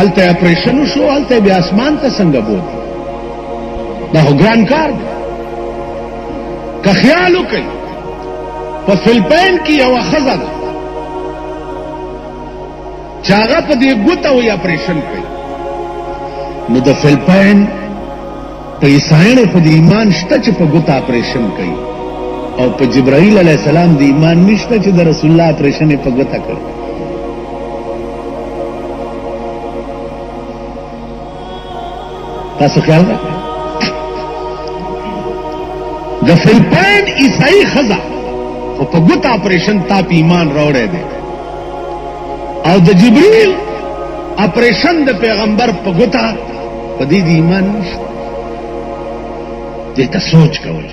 الته operation شو، الته بیا اسمان ته څنګه بوت دا هو ګران کار دی. که خیال وکړئ په فلپین کې یوه ښځه ده چې هغه په دې ګوته وایي اپریشن کوي، نو د فلپین په عیسایانو خو د ایمان شته چې په ګوته اپریشن کوي، او په جبرائیل علیه السلام د ایمان نشته چې د رسول الله اپریشن یې په ګوته کړی. تاسو خیال راکړئ د فلپین عیسائی ښځه خو په ګوته اپریشن تا په ایمان راوړی دی، او د جبرائیل اپریشن د پیغمبر په ګوته په دې د ایمان نشته. دې ته سوچ کول،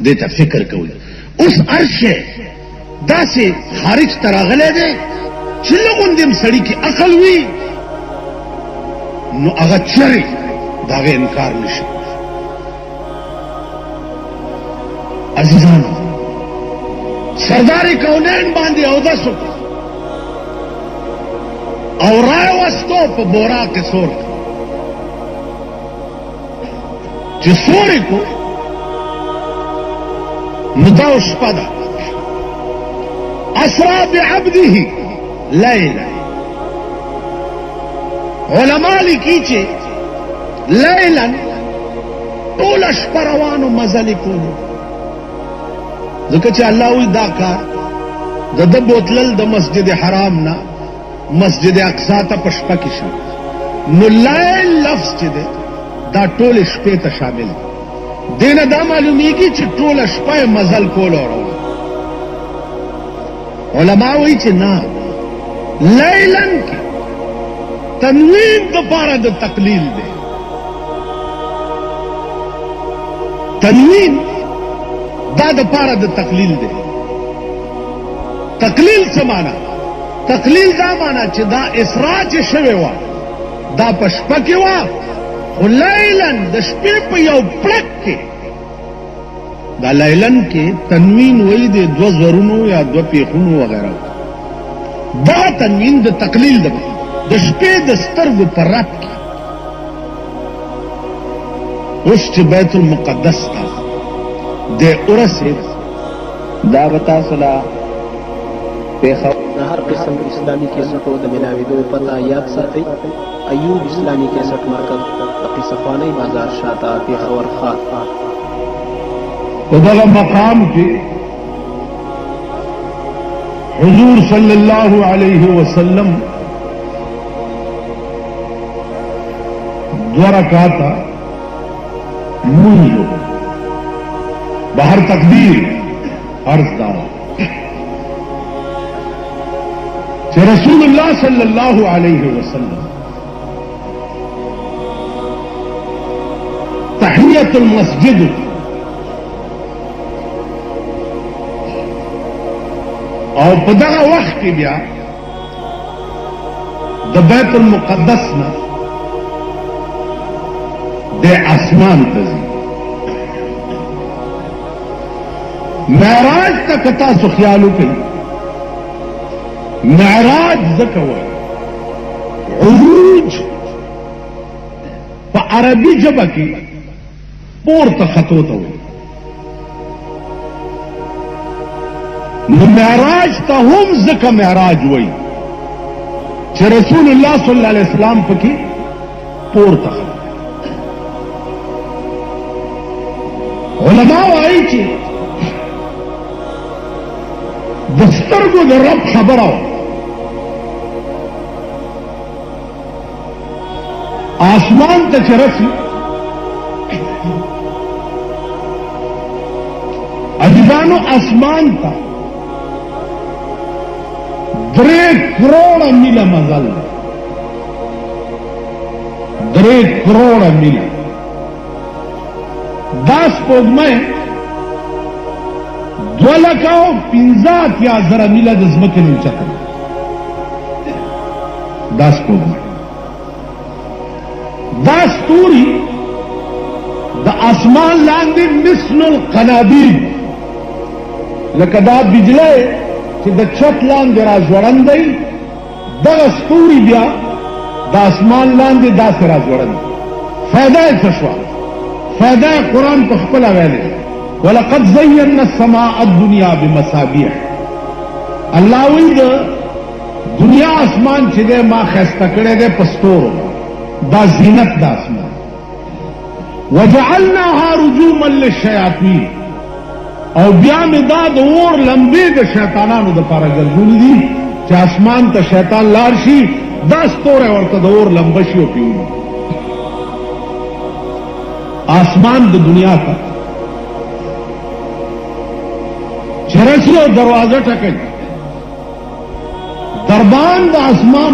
دې ته فکر کول. اوس هر شی داسې خارج ته راغلی دی چې لږ غوندې سړي کې عقل وي نو هغه چرې د هغې انکار نشي. عزیزانو، سردار کونین باندې اودس وکړه او راوستو په بورا کې سور چې سورې کو نو دا شپه ده. اسرا بعبده لیلا، علما لیکي چې لیلا ټوله شپه روانو مزلې کولو، ځکه چې الله وی دا کار د ده بوتلل د مسجد حرام نه مسجد اقصا ته په شپه کې شو، نو لیل لفظ چې دی دا ټولې شپې ته شامل دی. دې نه دا معلومیږي چې ټوله شپه یې مزل کول او روان. علما وایي چې نه، لیلن کې تنوین دپاره د تقلیل دی. تنوین دا دپاره د تقلیل دی. تقلیل څه معنا؟ تقلیل دا معنا چې دا اسراء چې شوې وه دا په شپه کې وه، خو لیلن د شپې په یو پړک کې دا لیلن کې تنوین وایي د دوه زرونو یا دوه پیښونو وغیره، دا تنوین د تقلیل ده. د شپې د سترګو په رپ کې اوس چې بیت المقدس ته د ورسېد دا به تاسو له د هر قسم اسلامي کیسټو د ملاوېدو پته یاد ساتئ. ایوب اسلامي کیسټ مرکز تقي صفاني بازار شاته پېښور ښار. په دغه مقام کې حضور صلی الله علیه وسلم 2 رکعاته منځ بهر تقدیر عرض دار چې رسول الله صلی الله علیه وسلم تحیت المسجد او په دغه وخت کې بیا د بیت المقدس نه د اسمان ته ځي. معراج ته که تاسو خیال وکړئ، معراج ځکه وایي عروج په عربي ژبه کې پورته ختو ته وایي، نو معراج ته هم ځکه معراج وایي چې رسول الله صلی الله علیه وسلم پکې پورته ختو. علما وایي چې د سترګو د رب خبره وه، آسمان ته چې رسي عزیزانو اسمان ته 3 کروڑ میله مزل دی. 3 کروڑ میله دا سپوږمۍ 2,15,000 میله د ځمکې نه اوچته ده. دا سپوږمۍ دا ستوري د اسمان لاندې مثل القنادیل، لکه دا بجلی چې د چت لاندې را ځوړند دی، دغه ستوري بیا دا اسمان لاندې دا سره ځوړل فائدہ تشوا فائدہ قرآن په خپل ویلې ولقد زينا السماء الدنيا بمصابيح الله وی د دنیا اسمان چې ده ما خسته کړې ده پستورو دا زینت د اسمان وجعلناها رجوما للشياطين او بیا می دا د اور لمبې د شیطانانو د پاره ګرځولې دي چې اسمان ته شیطان لار شي دا ستوره ورته د اور لمبه شي او پیو آسمان د دنیا ته چرسی او دروازه ټکي دربان د اسمان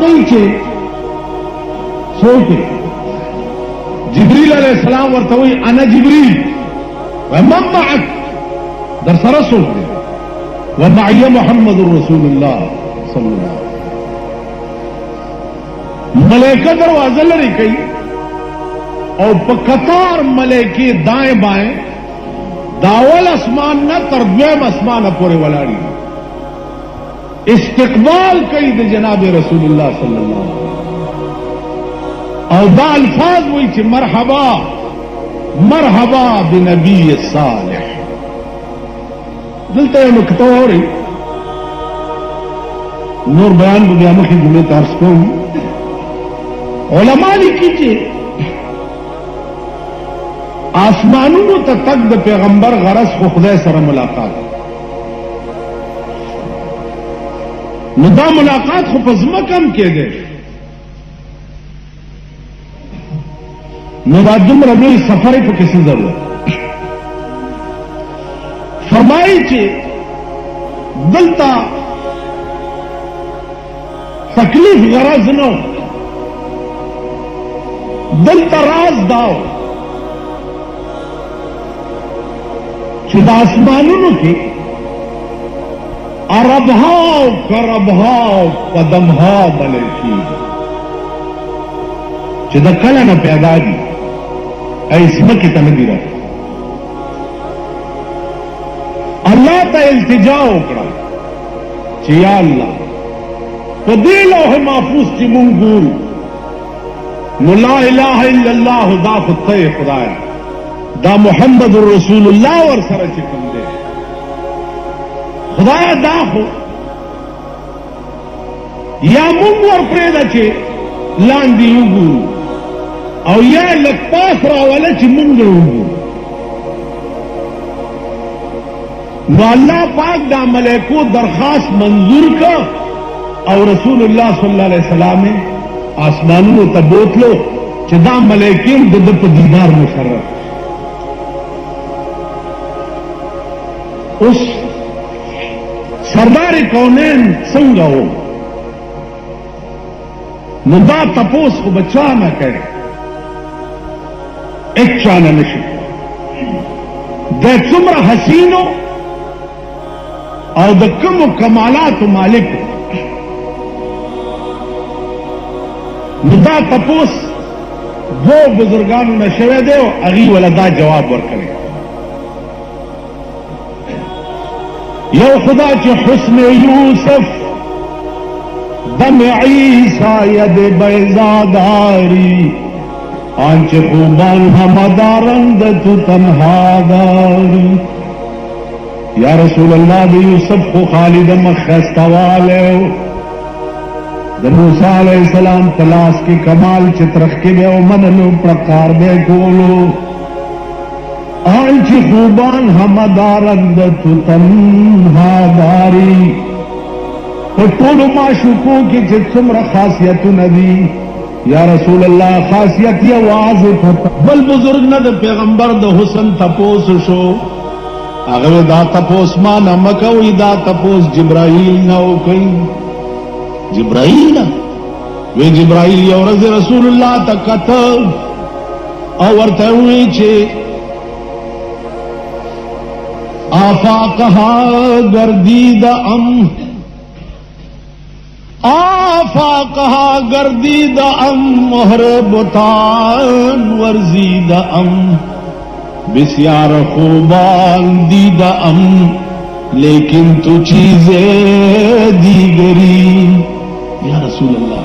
کوي چې څوک جبريل عليه السلام ورته وي انا جبريل ومن معك در سره څوک دی ومعي محمد رسول الله صلی الله علیه ملائکه دروازه لري کوي او په قطار ملائکه دائیں بائیں داول اسمان نه تر دویم اسمان پورې ولاړی استقبال کوي د جناب رسول الله صلی الله علیه وسلم او دا الفاظ وایي چې مرحبا مرحبا بنبی صالح دلته یو نکته اوري نور بیان به بیا مخکې جملې ته عرض کوم علما لیکي چې آسمانونو ته تک د پیغمبر غرض خو خدای سره ملاقات نو دا ملاقات خو په ځمکه هم کېدی نو دا دومره لوی سفر یې پکې څه ضرورت فرمایي چې دلته تکلیف غرض نو دلته راز داو چې د اسمانونو کې عربها او کربها او قدمها بلل کېږي چې د کله نه پیدا دي ځمکې ته نه دي راغلي الله ته التجا وکړه چې یا الله په دې لوح محفوظ چې مونږ ګورو نو لا اله الا الله دا خدای خدای دا محمد رسول الله ور سره چې کوم دی خدای دا خو یا مونږ ور پرېږده چې لاندې وګورو او یا لږ پاس راوله چې مونږ وګورو نو الله پاک دا ملائکو درخواست منظور کا او رسول الله صلی الله علیه وسلم آسمانونو ته بوتلو چې دا ملائکې د په دیدار مشرف اوس سردار کونین څنګه و نو دا تپوس خو بچا نه کوي هیڅ چا نه نشي د څومره حسینو او د کومو کمالاتو مالک نو دا تپوس دو بزرگانو نه شوی دی او هغې وله دا جواب ورکړی یو خدا چې حسن یوسف دم عیسی ید بیضاداری آنچ خوبان همدارند تو تنها داری یا رسول اللہ دی یوسف خو خالد مخستوالیو د موسی علیہ السلام تلاس کی کمال چترخ کے بے منلو پرکار بے کولو آنچ خوبان همدارند تو تنها داری طول معشوقوں کی چمر خاصیت ندی یا رسول اللہ خاصیت یہ واضح بل بزرگ نہ د پیغمبر د حسن تپوس شو اگر دا تپوس ما نمکوی دا تپوس جبرائیل نہ کوئی جبرائیل نہ وی جبرائیل یو رض رسول اللہ تکت او ورته وی چې آفاقها گردید ام آفاقها گردید ام مہر بتان ورزید ام بسیار خوبان دید ام لیکن تو چیزیں دیگری یا رسول اللہ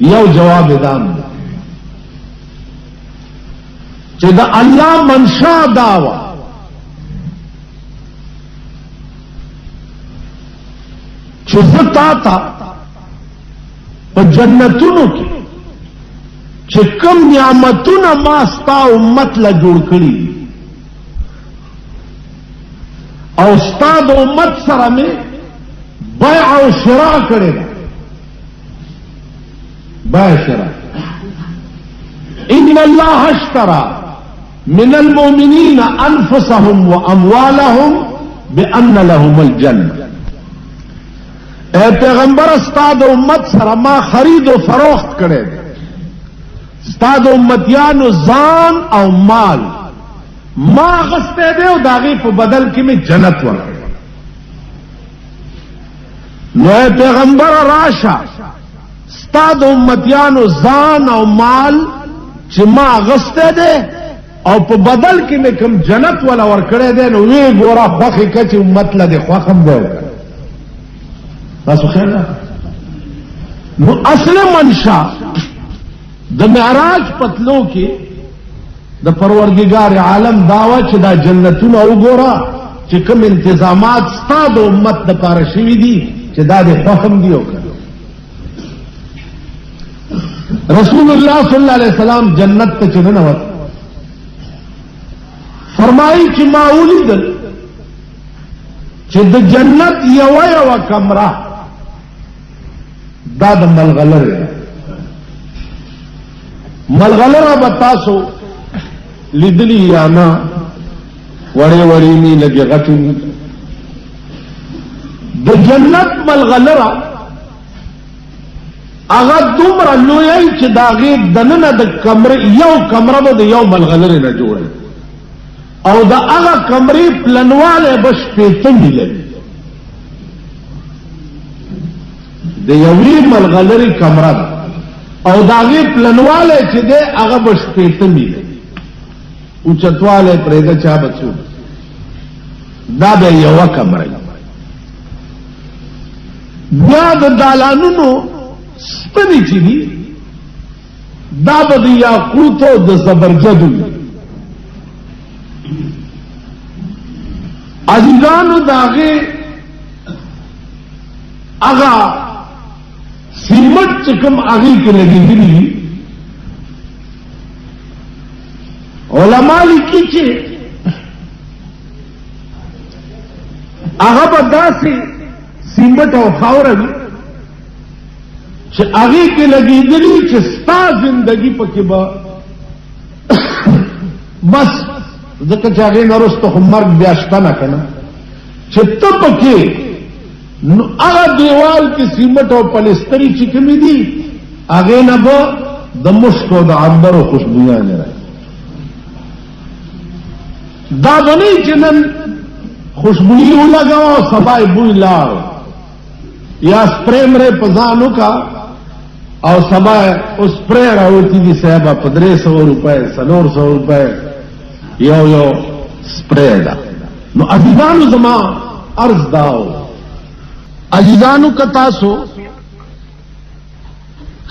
یو جواب دام چې دا الله منشا داوا چې زتا تا په جنتونو کې چې کوم نعمتونه ما ستا امت له جوړ کړي او ستا د امت سره مې بیع او شراء کړې ده بیع شراء ان الله اشترى من المؤمنين انفسهم واموالهم بان لهم الجنه اے پیغمبر استاد امت سره ما خرید او فروخت کړي ده استاد امتیانو ځان او مال ما غسته دی او داغي په بدل کې می جنت ورکړ نو پیغمبر راشه استاد امتیانو ځان او مال چې ما غسته دی او په بدل کې می کوم جنت ولا ورکړی دی نو وی ګوره خوخه کچ امت له دی خوخم دی تاسو خیر نو اصل منشا د معراج پتلو کې د پروردگار عالم داوا چې دا جنتونه وګوره چې کوم انتظامات ستاسو امت د پاره شوي دي چې دا د حکم دی وکړه رسول الله صلی الله علیه وسلم جنت ته چنه وت فرمایي چې ما ولیدل چې د جنت یو کمره دا د ملغلره ملغلره بتاسو لیدلی یا نه وړې وړې می لګي غټې د جنت ملغلره هغه دومره لوی چې دا غي دننه د کمرې یو کمره به د یو ملغلره نه جوړه او دا هغه کمرې پلنواله بش پېته ملي د یوې ملغلره کمره او دا غي پلنواله چې ده هغه بش پېته ملي او چتواله پرېده چا بچو دا به یو کمره بیا د دالانونو سپنی چی دی دا به د یاقوت او د زبرجدو عزیزانو داغه اغا سیمت چکم آغی کے لگی گری علماء لکی چه اغا بدا سے سیمت او خاورن چه آغی کے لگی گری چه ستا زندگی پکی با بس ذکر چه آغی نرستو مرگ بیاشتا نکنا چه تپکی نو اغا دیوال کی سیمت او پلستری چکمی دی آگے نا با دا مشک و دا عبر و خوشبویان رہے دا بنی چنن خوشبویو لگاو سبای بوی لار یا سپریم رے پزانو کا او سبای اس پرے راوتی دی صحبہ 1500 روپے 400 روپے یو سپرے دا نو عزیزانو زمان عرض داو عزیزانو کتاسو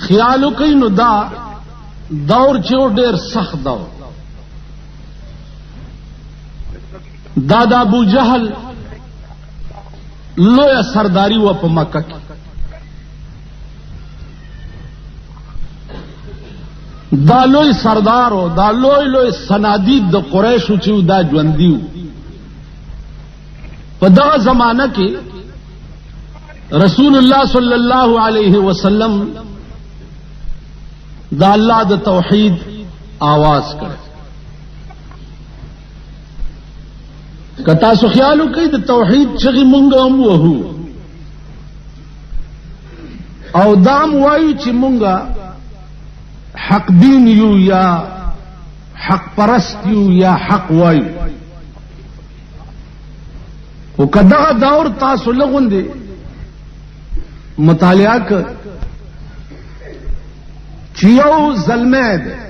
خیالو کئی نو دا دور چو ډیر سخت دور دا ابو جہل لویا سرداری و پا مکہ کی دا لوی سردارو دا لوی سنادید دا قریشو چیو دا جوندیو پا دا زمانہ کی رسول اللہ صلی اللہ علیہ وسلم دا اللہ دا توحید آواز کرے کتا سو خیالو کئی دا توحید چغی منگا ام وہو او دام وایو چی منگا حق دین یو یا حق پرست یو یا حق وایو و کدا دور تاسو لغن دے مطالعہ کر چیو ظلمے دے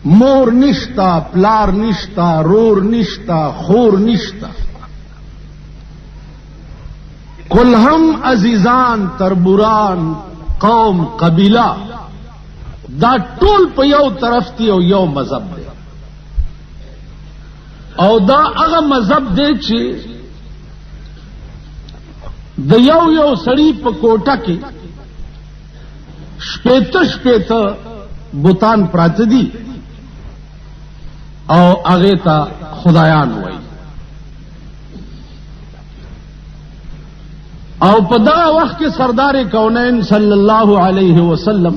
مور نشتا پلار نشتا رور نشتا خور نشتا کل ہم عزیزان تربوران قوم قبیله دا ټول په یو طرف دی او یو مذهب دی او دا هغه مذهب دی چې د یو سړی په کوټه کې شپېته بوتان پراته دي او هغه ته خدایان وایي او په دا وخت کې سردار کونین صلی الله علیه وسلم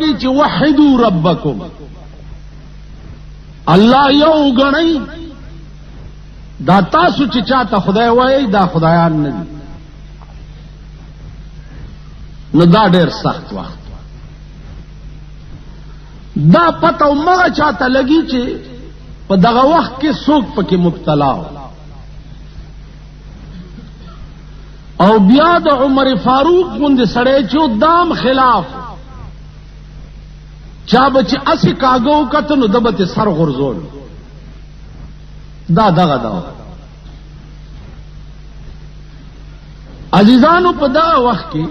کوي چې وحدوا ربکم الله یو غنئ دا تاسو چې چاته خدای وایي دا خدایان نه دي نو دا ډېر سخت وخت دا پته مغه چاته لګي چې په دغه وخت کې څوک پکې مبتلا او بیا د عمر فاروق غوندې سړی چې دام خلاف چا بچ اسی کاغو کته نو دبته سر غرزول دا دغه دا عزیزانو په دا وخت کې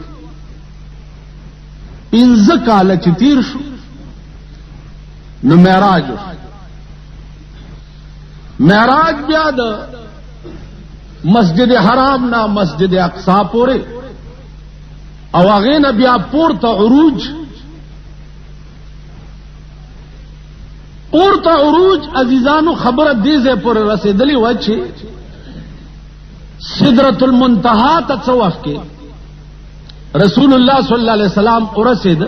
پنځه کاله چې تیر شو نو معراج بیا د مسجد حرام نا مسجد اقصا پورې او هغه نه بیا پورته عروج عزیزانو خبره دې ځای پورې رسیدلی و چې سدرۃ المنتہا ته څو وخت کې رسول الله صلی الله علیه وسلم ورسید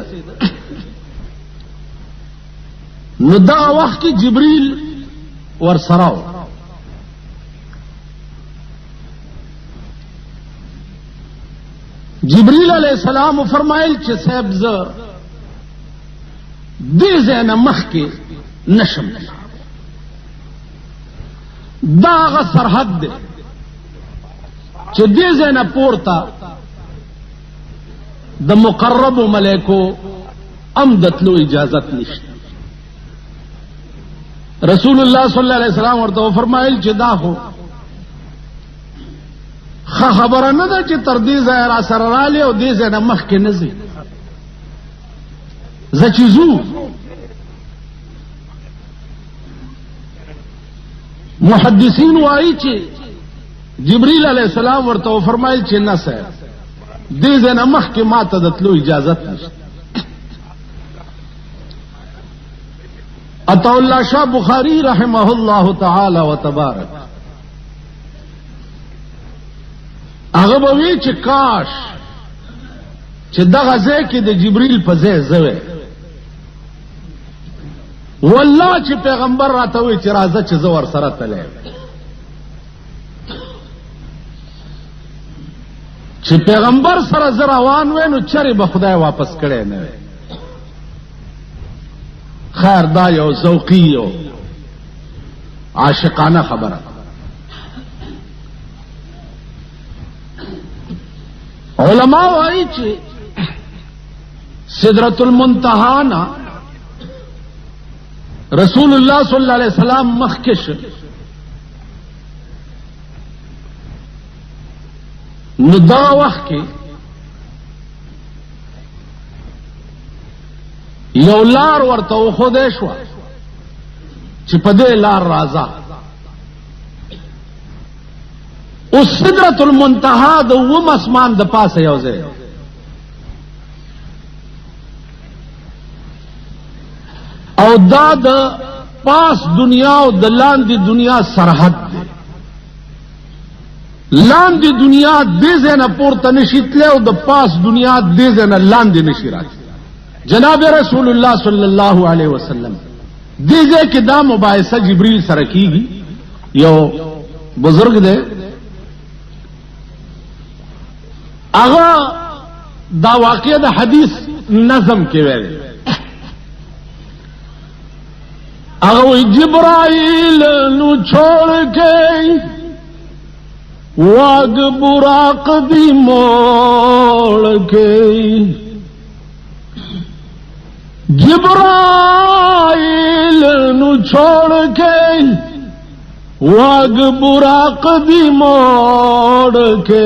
نو دا وخت کې جبريل ورسره جبريل علیہ السلام فرمایل چې صاحب ز دې ځای نه مخکې نشم دا هغه سرحد دی چې دې ځای نه پورته د مقرب ملائکو امدتلو اجازت نشته رسول الله صلی الله علیه وسلم ورته فرمایل چې دا خو خبره نه ده چې تر دې ځای را سره رالی او دې ځای نه مخکې نه ځي زه چې ځو محدثین وایي چې جبريل علیہ السلام ورته فرمایل چې نه صاحب دې ځای نه مخکې ما ته د تلو اجازت نشته عطا الله شاه بخاری رحمه الله تعالی وتبارک هغه به وی چې کاش چې دغه ځای کې د جبريل په ځای زوی والله چې پیغمبر راته وی چې راځه چې زه ورسره تللی چې پیغمبر سره زه روان وی نو چرې به خدای واپس کړی نه وی خیر دا یو ذوقي یو عاشقانه خبره علماء وایي چې سدرۃ المنتہا نا رسول الله صلی الله علیه وسلم مخکش نو دا وخت کې یو لار ورته وښودی شوه چې په دې لار راځه اوس سدرۃ المنتہا د اوم اسمان د پاسه یو ځای او دا د پاس دنیا او د لاندې دنیا سرحد دی لاندې دنیا دې ځای نه پورته نشي تللی او د پاس دنیا دې ځای نه لاندې نشي راتلی جناب رسول الله صلی الله علیه وسلم دې ځای کې دا مباحثه جبريل سره کیږي یو بزرگ دی هغه دا واقعه د حدیث نظم کې ویل هغه جبرائیل نو چھوڑ کے واگ براق دی موڑ کے جبرائیل نو چھوڑ کے واگ براق دی موڑ کے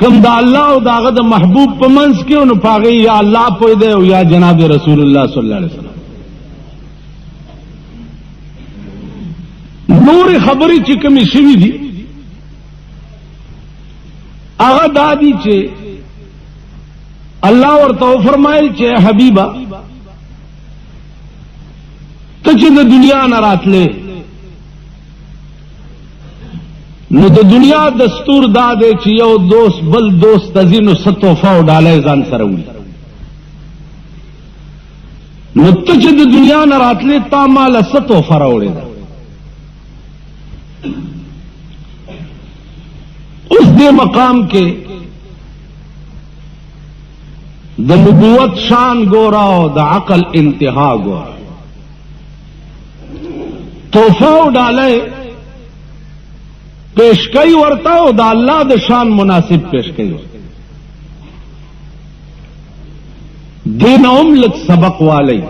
کم دا اللہ او داغه د محبوب په منځ کې نو پاغي یا الله پوي دی او یا جناب رسول الله صلی الله علیه وسلم. نور خبرې چې کومې شوي دي هغه دا دي چې الله ورته فرمایي چې حبیبا ته چې د دنیا نه راتلې نو د دنیا دستور دا دی چې یو دوست بل دوست تزینو څه تحفه او ډالۍ ځان سره وړي. نو ته چې د دنیا نه راتلې تا ماله څه تحفه راوړې ده. اس دې مقام کې د نبوت شان ګورا او د عقل انتها ګورا. تحفه او ډالۍ پیش کئی ورتا ہو دا اللہ د شان مناسب پیش کئی دین لک سبق والی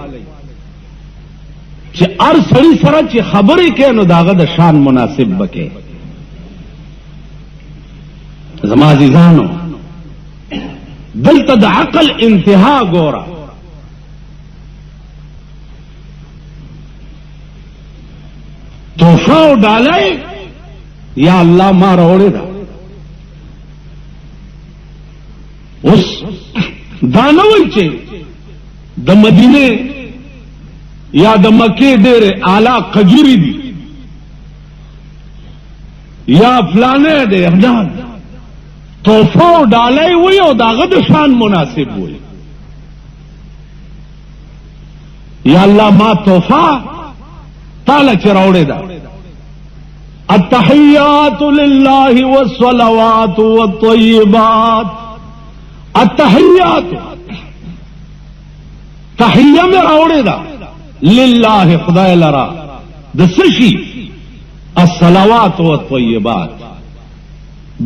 چی ار سڑی سرا چی خبری کے نو داغا د شان مناسب بکے. زما عزیزانو دلتا دا عقل انتہا گورا. تحفہ و ڈالے یا اللہ ما روڑے دا اس دانوی چے دا مدینے یا دا مکے دیر آلہ قجوری دی یا فلانے دے احجان تحفہ ڈالے ہوئی اور داغد شان مناسب ہوئی. یا اللہ ما تحفہ تالا چروڑے دا التحیات للہ والصلوات والطیبات. التحیات تحیہ میں راوڑے دا للہ خدای لرا دسشی الصلوات والطیبات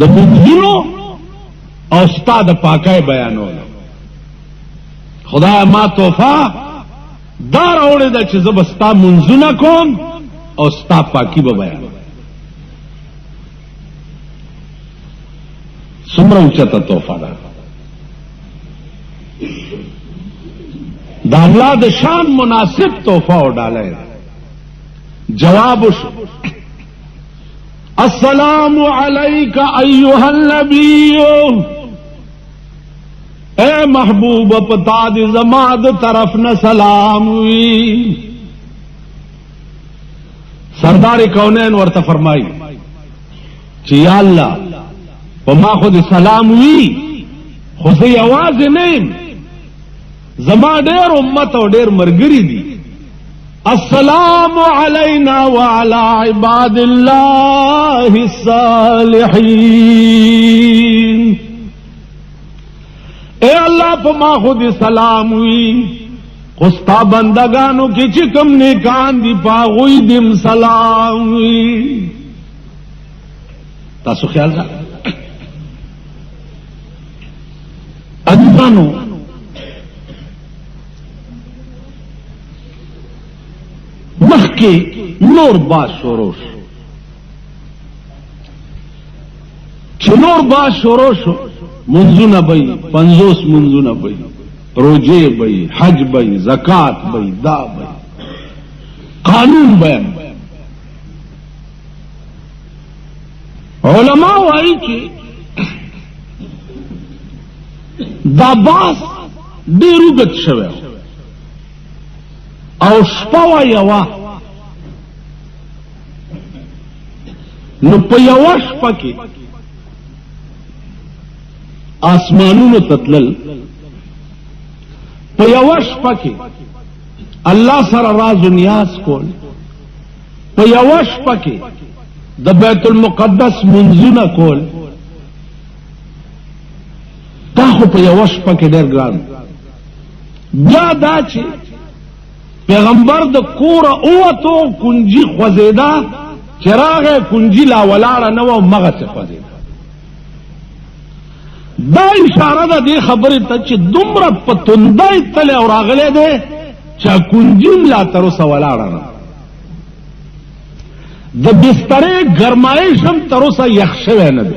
د مؤمنو او استاد پاکای بیانول. خدای ما توفا دا راوڑے دا چې زب ستا منځونه کوم او ستا پاکی به بیان. څومره اوچته تحفه ده دا الله د شان مناسب تحفه وډاله. جواب شو السلام علیک ایها النبی. اے محبوب پتا دی زما د طرف نه سلام وی. سردار کونین ورته فرمایي چې یا الله وما خود سلام وی خو زه یوازې نه یم زما ډېر امت او ډېر مرګري دي. السلام علینا وعلى عباد الله الصالحین. اے اللہ پا ما خود سلام وی خستا بندگانو کی چکم نیکان دی پاغوی دم سلام وی. تاسو خیال را عزیزانو مخ کے نور باز شوروش چنور باز شوروش منزونه بئی 50 منزونه بئی روجے بئی حج بئی زکات بئی دا بئی قانون بیان. علماء وائی کہ دا باس ډېر اوږد شوی او شپه وه یوه نو په یوه شپه کې آسمانونو تتلل. په یوه شپه کې الله سره راز و نیاز کول. په یوه شپه کې د بیت المقدس منځونه کول. دا خو په یوه شپه کې ډېر ګران. بیا دا چې پیغمبر د کوره ووتو کنجي خوځېده چې راغی کنجي لا ولاړه نه وه مغسې خوځېده. دا اشاره ده دې خبرې ته چې دومره په توندۍ تللی او راغلی دی چې کنجي لا تر اوسه ولاړه نه. د بسترې ګرمایش هم تر اوسه یخ شوی نه دی.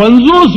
50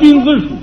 500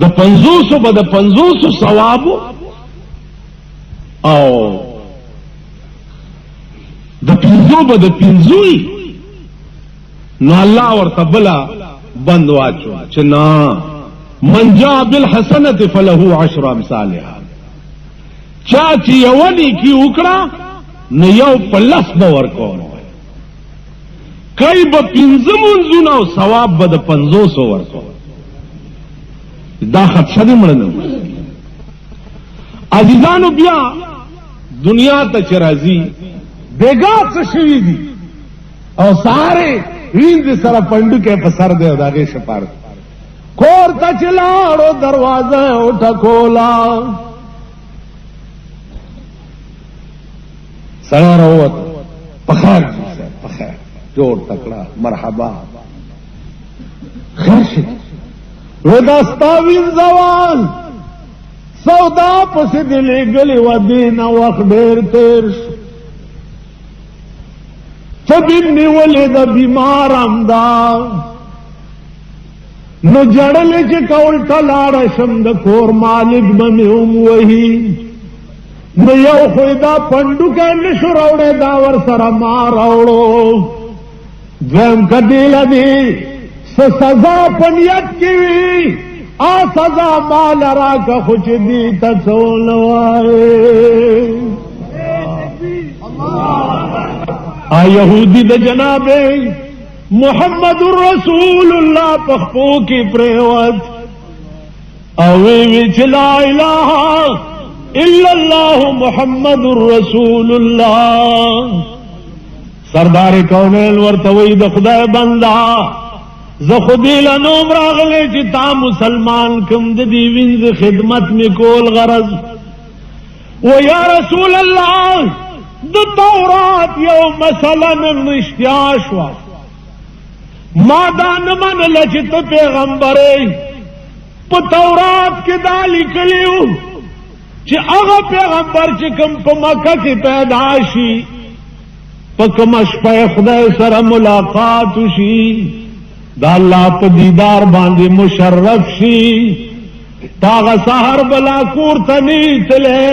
د 500 به د 500 ثواب او د 500 به د 500 نو الله ورته بلا بند واچو چې نه من جاء بالحسنه فله 10 امثالها چا چې یو نیکی وکړه نو یو په لس به ورکوم کای به 15 منځونه او ثواب به د 500 ورکوم دا خدشه دې مړنه عزیزانو بیا دنیا ته چې راځي بیګا څه شوي دي او ساره ویند سره پندکه په سر دی داګه شپار کور ته چلاړو دروازه او ټکولا سره راوت پخیر پخیر جوړ تکړه مرحبا خیر شي وداستاوین زوال سودا پس دلې غلي و دین وخت ډېر تیر چبینی ولید بیمار امدا نو جړل چې کول تلاړ شم د کور مالک بموم وਹੀ نو یو خدا پندو کله شروړې دا ور سره ما راوړو ځم کدی لدی سزا پنیت کی وی آ سزا مال را کا خوش دی تڅول وای آ یہودی د جناب محمد رسول اللہ پخپو کی پریوت اوی لا الہ الا اللہ محمد رسول اللہ سردار کونین ورتوی د خدای بندا ز خودی لنوم راغلے چی تا مسلمان کم دی وینز خدمت میں کول غرض و یا رسول اللہ د تورات یو مثلا نشتیا شوا ما دا نمن لچت پیغمبر پا تورات کے دا لکلیو چی اغا پیغمبر چی کم پا مکہ کی پیداشی پا کم اشپا خدای سر ملاقات شی دا اللہ پا دیدار باندے مشرف شی تاغا سہر بلا کورتنی تلے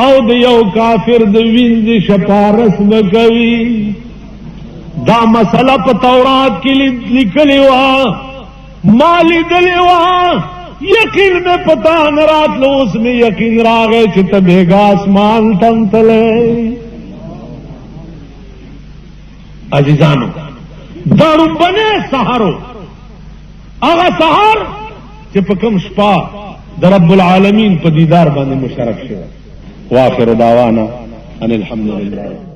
او د یو کافر د وینځ شپارس وکوي دا مسله په تورات کې لیکلې و مالی دلی و یقین میں پتا نہ رات لو اس میں یقین راغے چې ته بیگا اسمان تم تلے عزیزانو دارو بنے سحرو اغا سحر چې په کوم شپه د رب العالمین په دیدار باندې مشرف شوی واخر دعوانا ان الحمد لله